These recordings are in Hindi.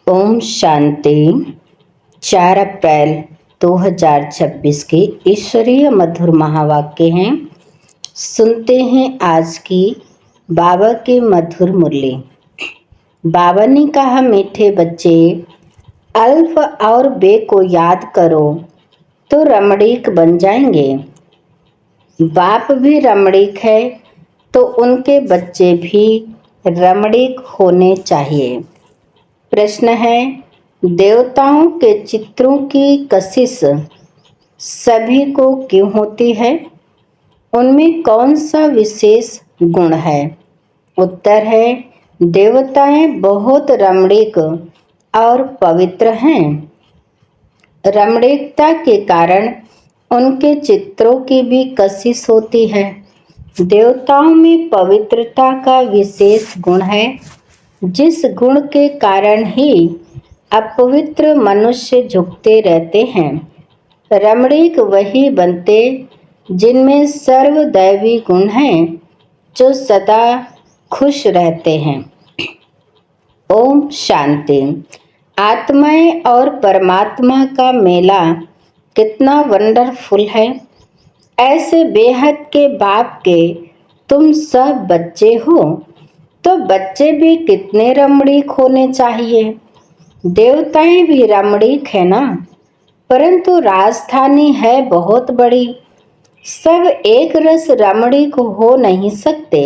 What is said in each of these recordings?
ओम शांति। 4 अप्रैल 2026 के ईश्वरीय मधुर महावाक्य हैं। सुनते हैं आज की बाबा की मधुर मुरली। बाबा ने कहा, मीठे बच्चे, अल्फ और बे को याद करो तो रमणीक बन जाएंगे। बाप भी रमणीक है तो उनके बच्चे भी रमणीक होने चाहिए। प्रश्न है, देवताओं के चित्रों की कशिश सभी को क्यों होती है? उनमें कौन सा विशेष गुण है? उत्तर है, देवताएं बहुत रमणीक और पवित्र हैं। रमणीकता के कारण उनके चित्रों की भी कशिश होती है। देवताओं में पवित्रता का विशेष गुण है, जिस गुण के कारण ही अपवित्र मनुष्य झुकते रहते हैं। रमणीक वही बनते जिनमें सर्वदैवी गुण हैं, जो सदा खुश रहते हैं। ओम शांति। आत्माएं और परमात्मा का मेला कितना वंडरफुल है। ऐसे बेहद के बाप के तुम सब बच्चे हो, तो बच्चे भी कितने रमणीक होने चाहिए। देवताएं भी रमणीक है ना, परंतु राजधानी है बहुत बड़ी। सब एक रस रमणीक हो नहीं सकते।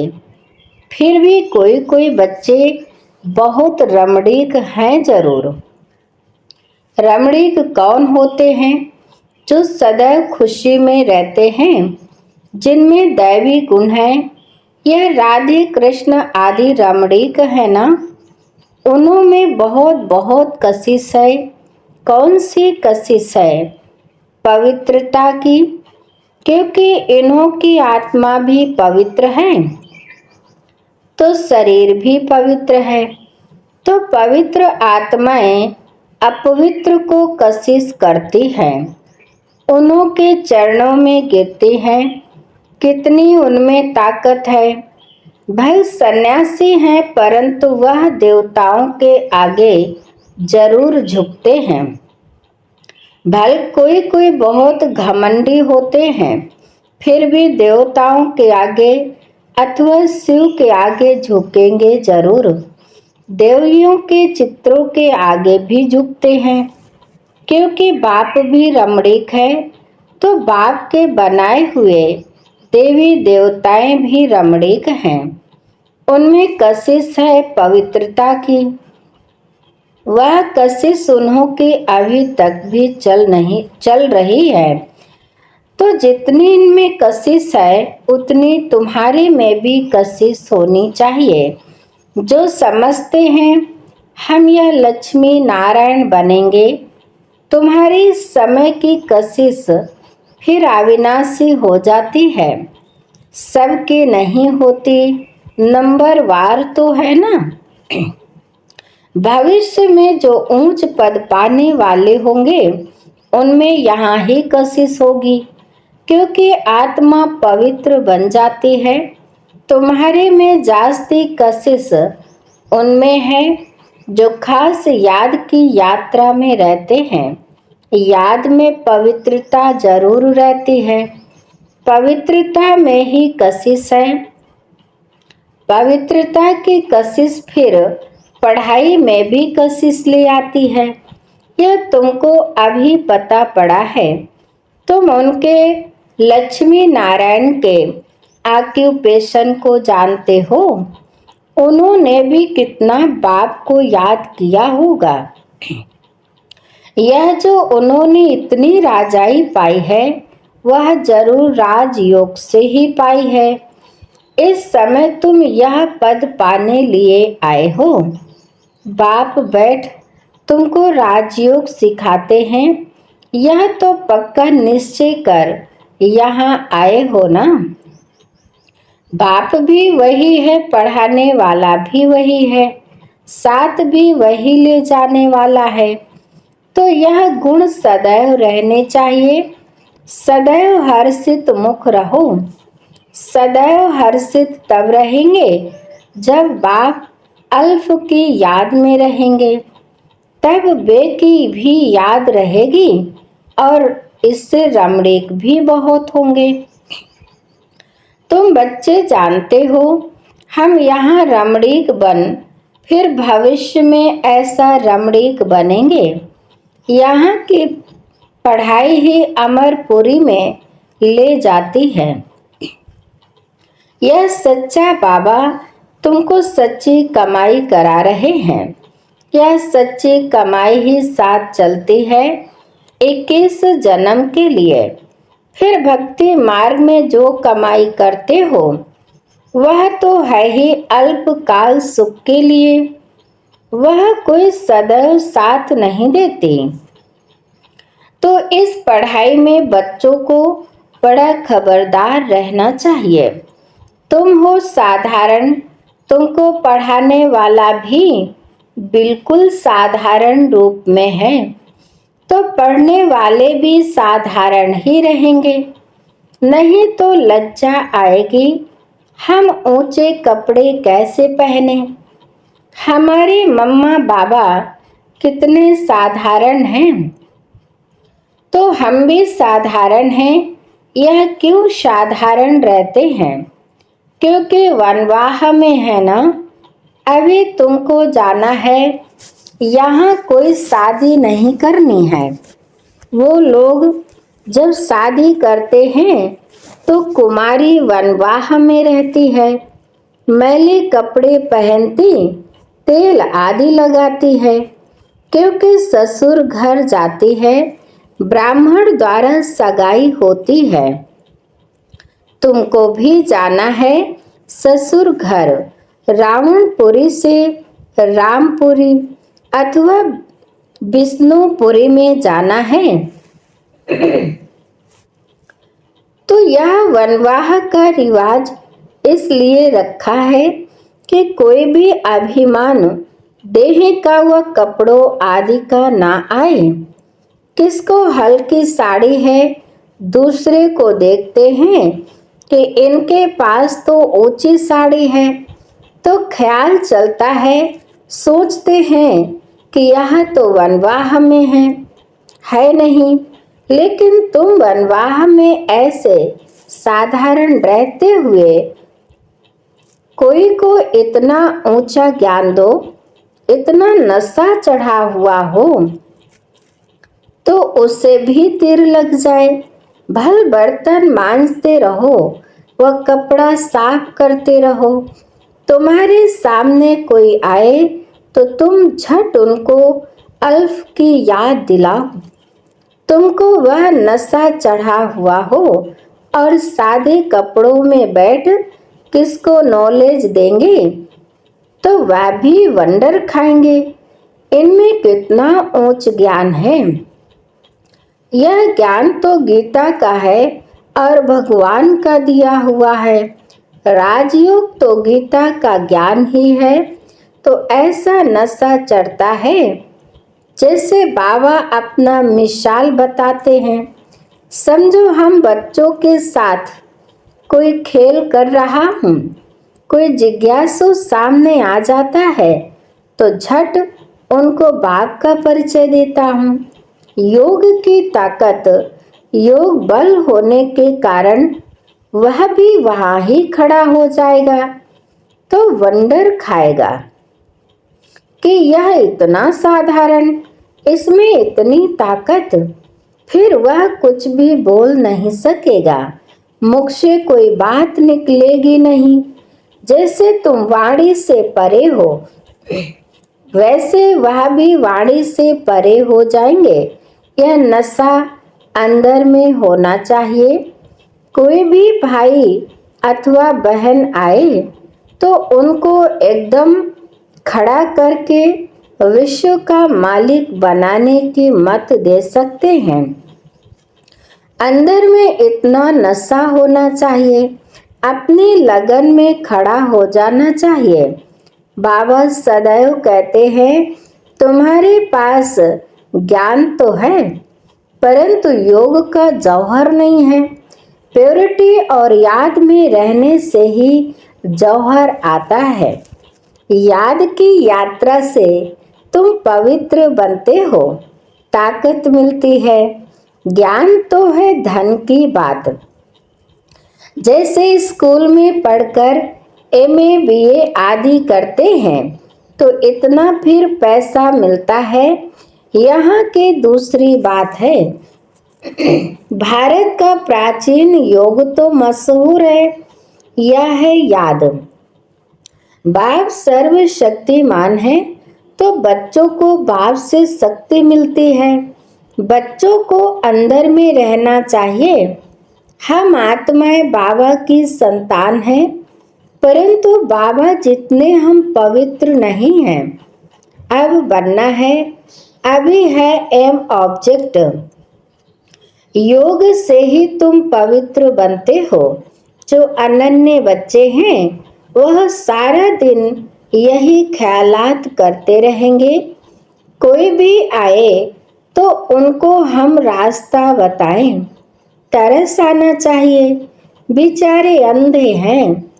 फिर भी कोई कोई बच्चे बहुत रमणीक हैं जरूर। रमणीक कौन होते हैं? जो सदैव खुशी में रहते हैं, जिनमें दैवी गुण है। यह राधे कृष्ण आदि रमणीक है ना, उनमें बहुत बहुत कशिश है। कौन सी कशिश है? पवित्रता की, क्योंकि इन्हों की आत्मा भी पवित्र है तो शरीर भी पवित्र है। तो पवित्र आत्माएं अपवित्र को कशिश करती हैं, उन्हों के चरणों में गिरती हैं। कितनी उनमें ताकत है। भले सन्यासी हैं, परंतु वह देवताओं के आगे जरूर झुकते हैं। भले कोई कोई बहुत घमंडी होते हैं, फिर भी देवताओं के आगे अथवा शिव के आगे झुकेंगे जरूर। देवियों के चित्रों के आगे भी झुकते हैं, क्योंकि बाप भी रमणीक है, तो बाप के बनाए हुए देवी देवताएं भी रमणीक हैं। उनमें कशिश है पवित्रता की। वह कशिश उन्हों की अभी तक भी चल रही है। तो जितनी इनमें कशिश है, उतनी तुम्हारे में भी कशिश होनी चाहिए। जो समझते हैं हम यह लक्ष्मी नारायण बनेंगे, तुम्हारी समय की कशिश फिर अविनाशी हो जाती है। सबकी नहीं होती, नंबर वार तो है ना। भविष्य में जो ऊंच पद पाने वाले होंगे, उनमें यहाँ ही कशिश होगी, क्योंकि आत्मा पवित्र बन जाती है। तुम्हारे में जास्ती कशिश उनमें है जो खास याद की यात्रा में रहते हैं। याद में पवित्रता जरूर रहती है। पवित्रता में ही कशिश है। पवित्रता की कशिश फिर पढ़ाई में भी कशिश ले आती है। यह तुमको अभी पता पड़ा है। तुम उनके लक्ष्मी नारायण के ऑक्यूपेशन को जानते हो। उन्होंने भी कितना बाप को याद किया होगा। यह जो उन्होंने इतनी राजाई पाई है, वह जरूर राजयोग से ही पाई है। इस समय तुम यह पद पाने लिए आए हो। बाप बैठ तुमको राजयोग सिखाते हैं। यह तो पक्का निश्चय कर यहाँ आए हो ना। बाप भी वही है, पढ़ाने वाला भी वही है, साथ भी वही ले जाने वाला है। तो यह गुण सदैव रहने चाहिए। सदैव हर्षित मुख रहो। सदैव हर्षित तब रहेंगे जब बाप अल्फ की याद में रहेंगे। तब वे की भी याद रहेगी और इससे रमणीक भी बहुत होंगे। तुम बच्चे जानते हो, हम यहाँ रमणीक बन फिर भविष्य में ऐसा रमणीक बनेंगे। यहाँ की पढ़ाई ही अमरपुरी में ले जाती है। यह सच्चा बाबा तुमको सच्ची कमाई करा रहे हैं। यह सच्ची कमाई ही साथ चलती है 21 जन्म के लिए। फिर भक्ति मार्ग में जो कमाई करते हो वह तो है ही अल्पकाल सुख के लिए, वह कोई सदैव साथ नहीं देती। तो इस पढ़ाई में बच्चों को बड़ा खबरदार रहना चाहिए। तुम हो साधारण, तुमको पढ़ाने वाला भी बिल्कुल साधारण रूप में है, तो पढ़ने वाले भी साधारण ही रहेंगे। नहीं तो लज्जा आएगी, हम ऊंचे कपड़े कैसे पहने। हमारे मम्मा बाबा कितने साधारण हैं, तो हम भी साधारण हैं। यह क्यों साधारण रहते हैं? क्योंकि वनवाह में है ना। अभी तुमको जाना है, यहाँ कोई शादी नहीं करनी है। वो लोग जब शादी करते हैं तो कुमारी वनवाह में रहती है, मैले कपड़े पहनती, तेल आदि लगाती है। क्योंकि ससुर घर जाती है, ब्राह्मण द्वारा सगाई होती है। तुमको भी जाना है ससुर घर, रावणपुरी से रामपुरी अथवा विष्णुपुरी में जाना है। तो यह वनवाह का रिवाज इसलिए रखा है कि कोई भी अभिमान देह का व कपड़ों आदि का ना आए। किसको हल्की साड़ी है, दूसरे को देखते हैं कि इनके पास तो ऊंची साड़ी है, तो ख्याल चलता है, सोचते हैं कि यह तो वनवाह में है नहीं। लेकिन तुम वनवाह में ऐसे साधारण रहते हुए कोई को इतना ऊंचा ज्ञान दो, इतना नशा चढ़ा हुआ हो, तो उससे भी तीर लग जाए। भल बर्तन मांजते रहो व कपड़ा साफ करते रहो। तुम्हारे सामने कोई आए तो तुम झट उनको अल्फ की याद दिलाओ। तुमको वह नशा चढ़ा हुआ हो और सादे कपड़ों में बैठ किसको नॉलेज देंगे, तो वह भी वंडर खाएंगे, इनमें कितना ऊंच ज्ञान है। यह ज्ञान तो गीता का है और भगवान का दिया हुआ है। राजयोग तो गीता का ज्ञान ही है। तो ऐसा नशा चढ़ता है जैसे बाबा अपना मिसाल बताते हैं। समझो हम बच्चों के साथ कोई खेल कर रहा हूँ, कोई जिज्ञासु सामने आ जाता है तो झट उनको बाप का परिचय देता हूँ। योग की ताकत, योग बल होने के कारण वह भी वहाँ ही खड़ा हो जाएगा, तो वंडर खाएगा कि यह इतना साधारण, इसमें इतनी ताकत। फिर वह कुछ भी बोल नहीं सकेगा, मुख से कोई बात निकलेगी नहीं। जैसे तुम वाणी से परे हो, वैसे वह भी वाणी से परे हो जाएंगे। यह नशा अंदर में होना चाहिए। कोई भी भाई अथवा बहन आए तो उनको एकदम खड़ा करके विश्व का मालिक बनाने की मत दे सकते हैं। अंदर में इतना नशा होना चाहिए, अपनी लगन में खड़ा हो जाना चाहिए। बाबा सदैव कहते हैं, तुम्हारे पास ज्ञान तो है परंतु योग का जौहर नहीं है। प्योरिटी और याद में रहने से ही जौहर आता है। याद की यात्रा से तुम पवित्र बनते हो, ताकत मिलती है। ज्ञान तो है धन की बात। जैसे स्कूल में पढ़कर एमए बीए आदि करते हैं तो इतना फिर पैसा मिलता है। यहाँ की दूसरी बात है, भारत का प्राचीन योग तो मशहूर है, यह है याद। बाप सर्वशक्तिमान है तो बच्चों को बाप से शक्ति मिलती है। बच्चों को अंदर में रहना चाहिए। हम आत्माएं बाबा की संतान हैं, परंतु बाबा जितने हम पवित्र नहीं हैं। अब बनना है, अभी है एम ऑब्जेक्ट। योग से ही तुम पवित्र बनते हो। जो अनन्य बच्चे हैं वह सारा दिन यही ख्यालात करते रहेंगे। कोई भी आए तो उनको हम रास्ता बताएं। तरस आना चाहिए, बेचारे अंधे हैं।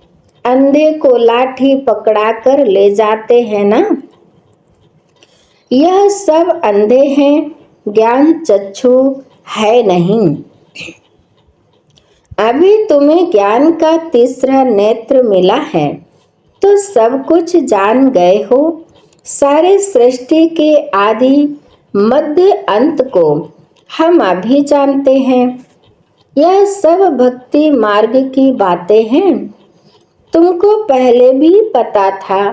अंधे को लाठी पकड़ाकर ले जाते हैं ना। यह सब अंधे हैं, ज्ञान चक्षु है नहीं। अभी तुम्हें ज्ञान का तीसरा नेत्र मिला है तो सब कुछ जान गए हो। सारे सृष्टि के आदि मध्य अंत को हम अभी जानते हैं। यह सब भक्ति मार्ग की बातें हैं। तुमको पहले भी पता था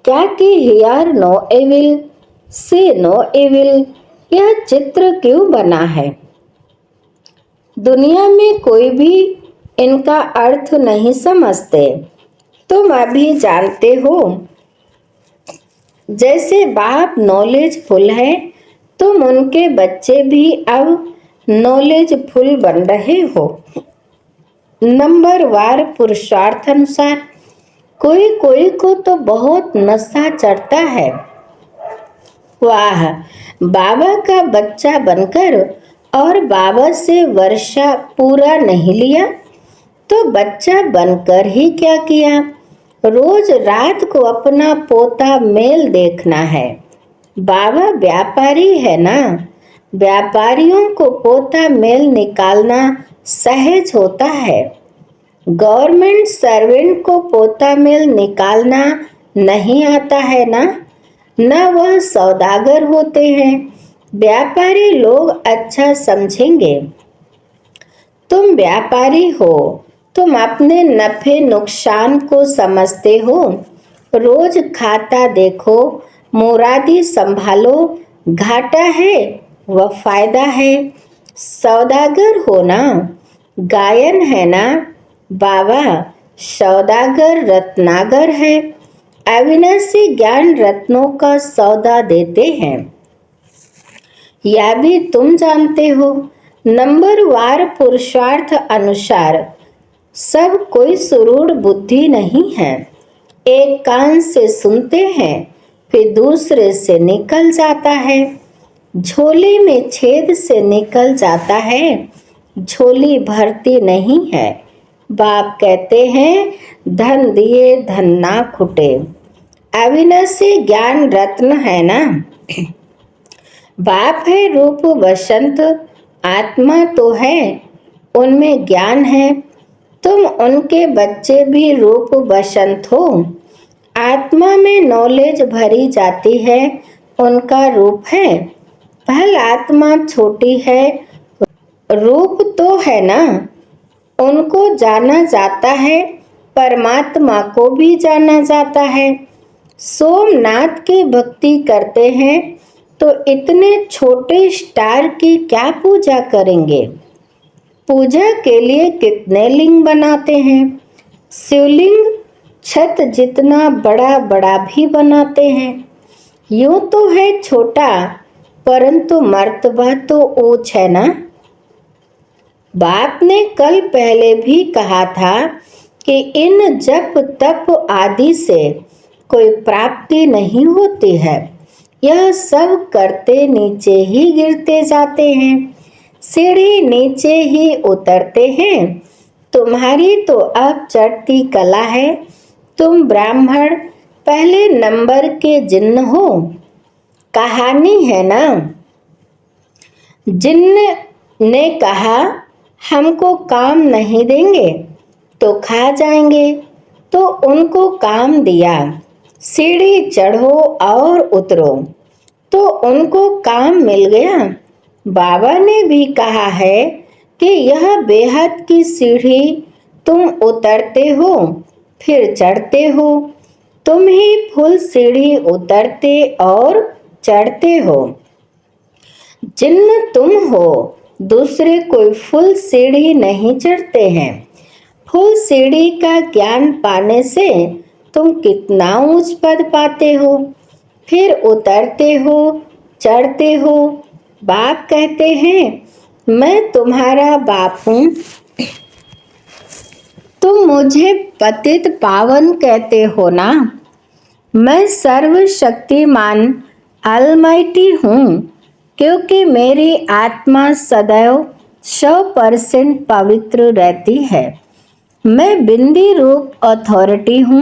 क्या कि हियर नो एविल से नो एविल, यह चित्र क्यों बना है। दुनिया में कोई भी इनका अर्थ नहीं समझते। तुम अभी जानते हो। जैसे बाप नॉलेजफुल है, तुम उनके बच्चे भी अब नॉलेजफुल बन रहे हो। नंबर वार पुरुषार्थ अनुसार कोई कोई को तो बहुत नशा चढ़ता है। वाह, बाबा का बच्चा बनकर और बाबा से वर्षा पूरा नहीं लिया तो बच्चा बनकर ही क्या किया। रोज रात को अपना पोता मेल देखना है। बाबा व्यापारी है ना, व्यापारियों को पोता मेल निकालना सहज होता है। गवर्नमेंट सर्वेंट को पोता मेल निकालना नहीं आता है ना, न वह सौदागर होते हैं। व्यापारी लोग अच्छा समझेंगे। तुम व्यापारी हो, तुम अपने नफे नुकसान को समझते हो। रोज खाता देखो, मुरादी संभालो, घाटा है व फायदा है। सौदागर हो ना, गायन है ना। बाबा सौदागर रत्नागर है, अविनाशी ज्ञान रत्नों का सौदा देते हैं। यह भी तुम जानते हो। नंबर वार पुरुषार्थ अनुसार सब कोई सुरूढ़ बुद्धि नहीं है। एक कान से सुनते हैं फिर दूसरे से निकल जाता है। झोली में छेद से निकल जाता है, झोली भरती नहीं है। बाप कहते हैं धन दिए धन ना खुटे। अविनाशी ज्ञान रत्न है ना। बाप है रूप वसंत, आत्मा तो है, उनमें ज्ञान है। तुम उनके बच्चे भी रूप वसंत हो। आत्मा में नॉलेज भरी जाती है, उनका रूप है। पहल आत्मा छोटी है, रूप तो है ना। उनको जाना जाता है, परमात्मा को भी जाना जाता है। सोमनाथ की भक्ति करते हैं तो इतने छोटे स्टार की क्या पूजा करेंगे। पूजा के लिए कितने लिंग बनाते हैं। शिवलिंग छत जितना बड़ा बड़ा भी बनाते हैं। यूं तो है छोटा, परंतु मर्तबा तो ऊंच है ना। बाप ने कल पहले भी कहा था कि इन जप तप आदि से कोई प्राप्ति नहीं होती है। यह सब करते नीचे ही गिरते जाते हैं, सीढ़ी नीचे ही उतरते हैं। तुम्हारी तो अब चढ़ती कला है। तुम ब्राह्मण पहले नंबर के जिन्न हो। कहानी है ना। जिन्न ने कहा हमको काम नहीं देंगे तो खा जाएंगे, तो उनको काम दिया, सीढ़ी चढ़ो और उतरो, तो उनको काम मिल गया। बाबा ने भी कहा है कि यह बेहद की सीढ़ी तुम उतरते हो फिर चढ़ते हो, तुम ही फुल सीढ़ी उतरते और चढ़ते हो। जिन्न तुम हो, दूसरे कोई फुल सीढ़ी नहीं चढ़ते हैं। फुल सीढ़ी का ज्ञान पाने से तुम कितना ऊंच पद पाते हो, फिर उतरते हो, चढ़ते हो। बाप कहते हैं मैं तुम्हारा बाप हूँ, तुम मुझे पतित पावन कहते हो ना। मैं सर्वशक्तिमान अलमाइटी हूँ, क्योंकि मेरी आत्मा सदैव 100% पवित्र रहती है। मैं बिंदी रूप अथॉरिटी हूँ,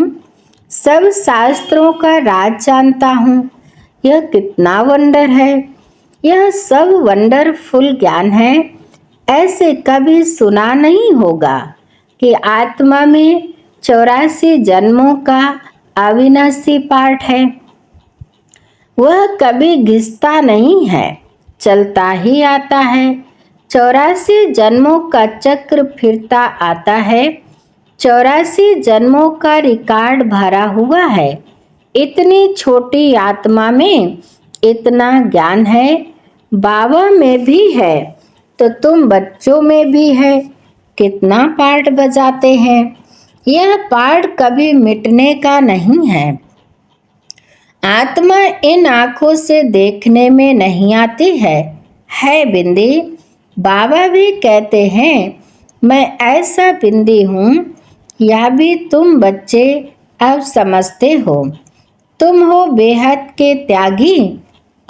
सब शास्त्रों का राज जानता हूँ। यह कितना वंडर है, यह सब वंडरफुल ज्ञान है। ऐसे कभी सुना नहीं होगा कि आत्मा में 84 जन्मों का अविनाशी पाठ है। वह कभी घिसता नहीं है, चलता ही आता है। 84 जन्मों का चक्र फिरता आता है। 84 जन्मों का रिकॉर्ड भरा हुआ है। इतनी छोटी आत्मा में इतना ज्ञान है। बाबा में भी है तो तुम बच्चों में भी है। कितना पार्ट बजाते हैं। यह पार्ट कभी मिटने का नहीं है। आत्मा इन आँखों से देखने में नहीं आती है बिंदी। बाबा भी कहते हैं मैं ऐसा बिंदी हूँ। यह भी तुम बच्चे अब समझते हो। तुम हो बेहद के त्यागी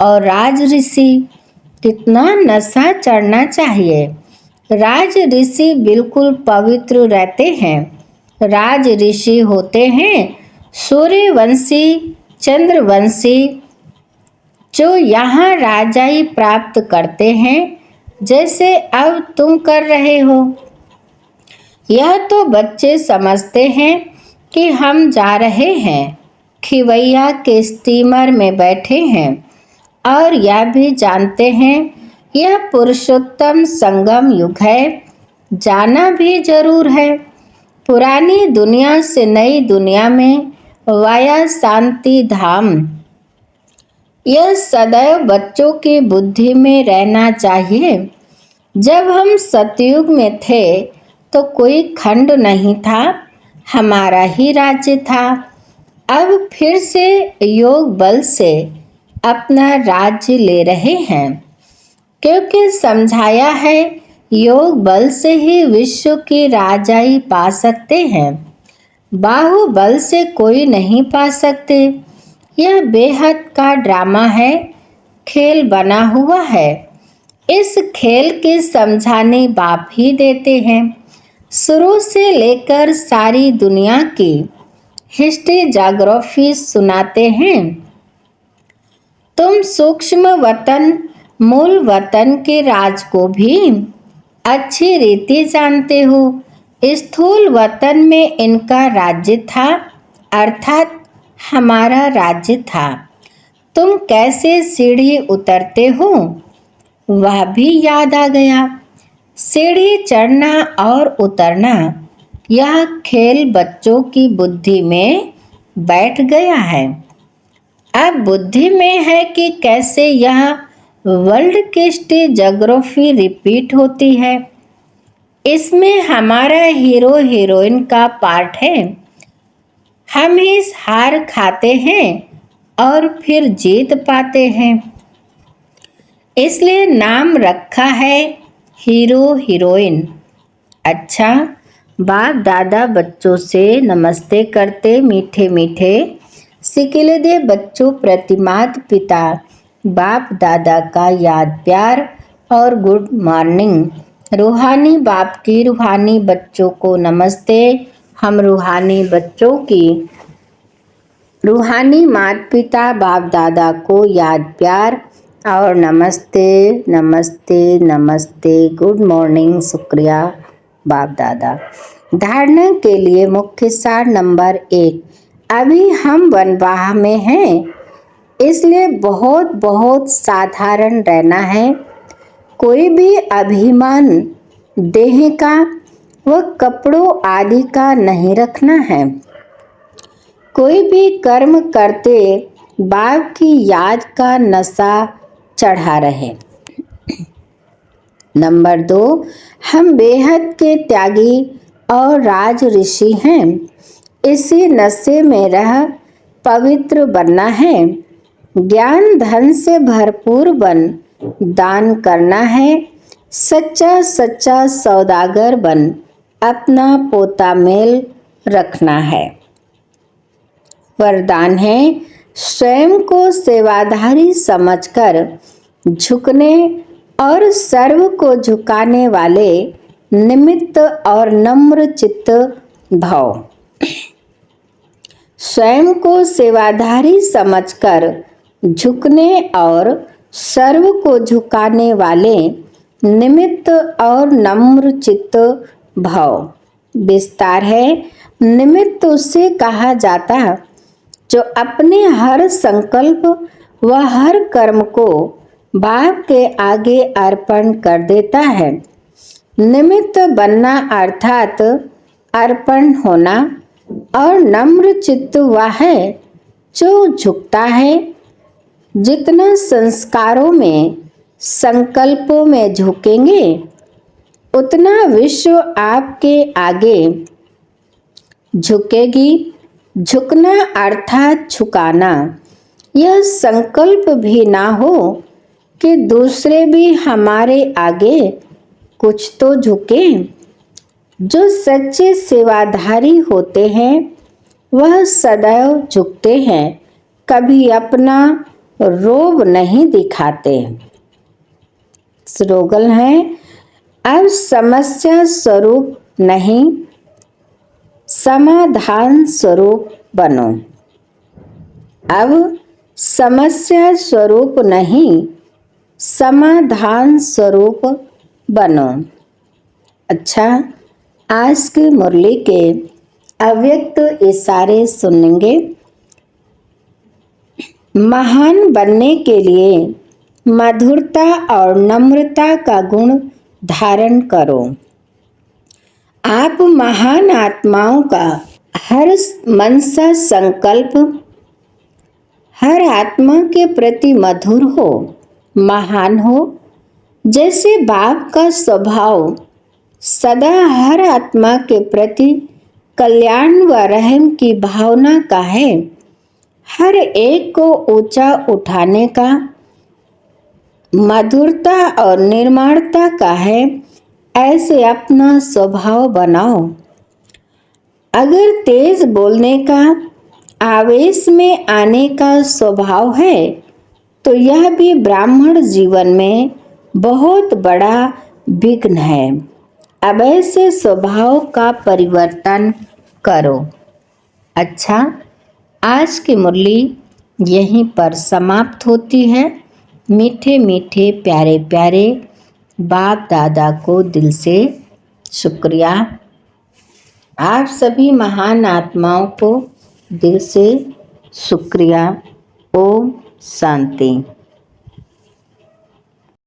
और राज ऋषि। कितना नशा चढ़ना चाहिए। राज ऋषि बिल्कुल पवित्र रहते हैं। राज ऋषि होते हैं सूर्यवंशी, चंद्रवंशी, जो यहाँ राजाई प्राप्त करते हैं, जैसे अब तुम कर रहे हो। यह तो बच्चे समझते हैं कि हम जा रहे हैं, खिवैया के स्टीमर में बैठे हैं, और यह भी जानते हैं यह पुरुषोत्तम संगम युग है, जाना भी जरूर है। पुरानी दुनिया से नई दुनिया में वाया शांति धाम। यह सदैव बच्चों की बुद्धि में रहना चाहिए। जब हम सतयुग में थे तो कोई खंड नहीं था, हमारा ही राज्य था। अब फिर से योग बल से अपना राज्य ले रहे हैं, क्योंकि समझाया है योग बल से ही विश्व की राजाई पा सकते हैं। बाहुबल से कोई नहीं पा सकते। यह बेहद का ड्रामा है, खेल बना हुआ है। इस खेल के समझाने बाप ही देते हैं। शुरू से लेकर सारी दुनिया की हिस्ट्री ज्योग्राफी सुनाते हैं। तुम सूक्ष्म वतन मूल वतन के राज को भी अच्छी रीति जानते हो। स्थूल वतन में इनका राज्य था, अर्थात हमारा राज्य था। तुम कैसे सीढ़ी उतरते हो वह भी याद आ गया। सीढ़ी चढ़ना और उतरना, यह खेल बच्चों की बुद्धि में बैठ गया है। अब बुद्धि में है कि कैसे यह वर्ल्ड की हिस्ट्री ज्योग्राफी रिपीट होती है। इसमें हमारा हीरो हीरोइन का पार्ट है। हम ही हार खाते हैं और फिर जीत पाते हैं। इसलिए नाम रखा है हीरो हीरोइन। अच्छा, बाप दादा बच्चों से नमस्ते करते मीठे मीठे। सिकिले दे बच्चों प्रति माता पिता बाप दादा का याद प्यार और गुड मॉर्निंग। रूहानी बाप की रूहानी बच्चों को नमस्ते। हम रूहानी बच्चों की रूहानी माता पिता बाप दादा को याद प्यार और नमस्ते नमस्ते नमस्ते। गुड मॉर्निंग, शुक्रिया बाप दादा। धारणा के लिए मुख्य सार नंबर 1। अभी हम वनवाह में हैं, इसलिए बहुत बहुत साधारण रहना है। कोई भी अभिमान देह का व कपड़ों आदि का नहीं रखना है। कोई भी कर्म करते बाप की याद का नशा चढ़ा रहे। नंबर 2, हम बेहद के त्यागी और राज ऋषि हैं। इसी नशे में रह पवित्र बनना है। ज्ञान धन से भरपूर बन दान करना है। सच्चा सच्चा सौदागर बन अपना पोता मेल रखना है। वरदान है, स्वयं को सेवाधारी समझकर झुकने और सर्व को झुकाने वाले निमित्त और नम्र चित्त भव। स्वयं को सेवाधारी समझकर झुकने और सर्व को झुकाने वाले निमित्त और नम्र चित्त भव। विस्तार है, निमित्त उसे कहा जाता जो अपने हर संकल्प व हर कर्म को बाप के आगे अर्पण कर देता है। निमित्त बनना अर्थात अर्पण होना, और नम्र चित्त वह है जो झुकता है। जितना संस्कारों में संकल्पों में झुकेंगे, उतना विश्व आपके आगे झुकेगी। झुकना अर्थात झुकाना। यह संकल्प भी ना हो कि दूसरे भी हमारे आगे कुछ तो झुके। जो सच्चे सेवाधारी होते हैं वह सदैव झुकते हैं, कभी अपना रोब नहीं दिखाते। स्लोगन है, अब समस्या स्वरूप नहीं, समाधान स्वरूप बनो। अब समस्या स्वरूप नहीं, समाधान स्वरूप बनो। अच्छा, आज की मुरली के अव्यक्त इशारे सुनेंगे। महान बनने के लिए मधुरता और नम्रता का गुण धारण करो। आप महान आत्माओं का हर मनसा संकल्प हर आत्मा के प्रति मधुर हो, महान हो। जैसे बाप का स्वभाव सदा हर आत्मा के प्रति कल्याण व रहम की भावना का है, हर एक को ऊंचा उठाने का, मधुरता और निर्मलता का है, ऐसे अपना स्वभाव बनाओ। अगर तेज बोलने का, आवेश में आने का स्वभाव है, तो यह भी ब्राह्मण जीवन में बहुत बड़ा विघ्न है। अब ऐसे स्वभाव का परिवर्तन करो। अच्छा, आज की मुरली यहीं पर समाप्त होती है। मीठे मीठे प्यारे प्यारे बाप दादा को दिल से शुक्रिया। आप सभी महान आत्माओं को दिल से शुक्रिया। ओम शांति।